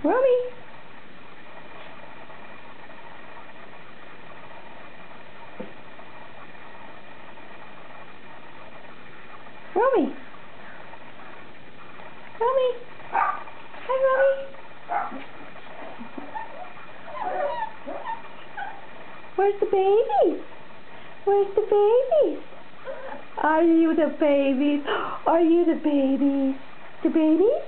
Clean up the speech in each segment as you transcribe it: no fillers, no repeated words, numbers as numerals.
Romy. Romy. Romy. Hi, Romy. Where's the babies? Where's the babies? Are you the babies? Are you the babies? The babies?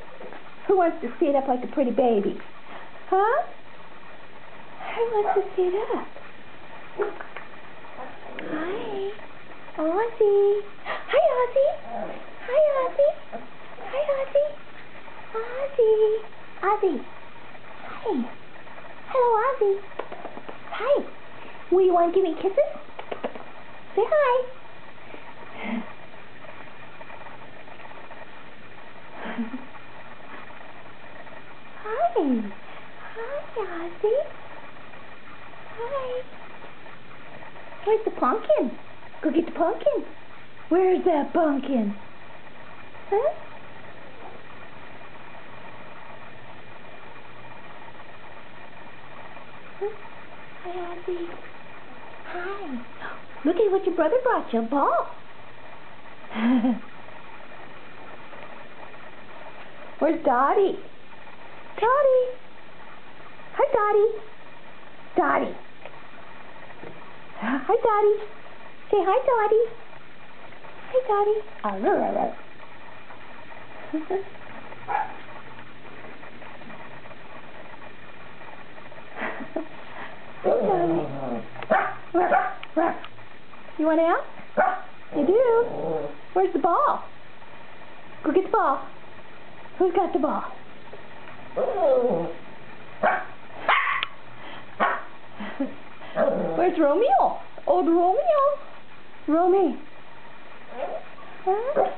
Who wants to sit up like a pretty baby? Huh? Who wants to sit up? Hi. Ozzy. Hi, Ozzy. Hi, Ozzy. Hi, Ozzy. Ozzy. Ozzy. Hi. Hello, Ozzy. Hi. Will you want to give me kisses? Say hi. Hi. Hi, Ozzy. Hi. Where's the pumpkin? Go get the pumpkin. Where's that pumpkin? Huh? Hi, Ozzy. Hi. Look at what your brother brought you, a ball. Where's Dottie? Dottie. Hi, Dottie. Dottie. Hi, Dottie. Say hi, Dottie. Hi, Dottie. Hi, Dottie. You want out? You do? Where's the ball? Go get the ball. Who's got the ball? Where's Romeo? Old Romeo. Romy. Huh?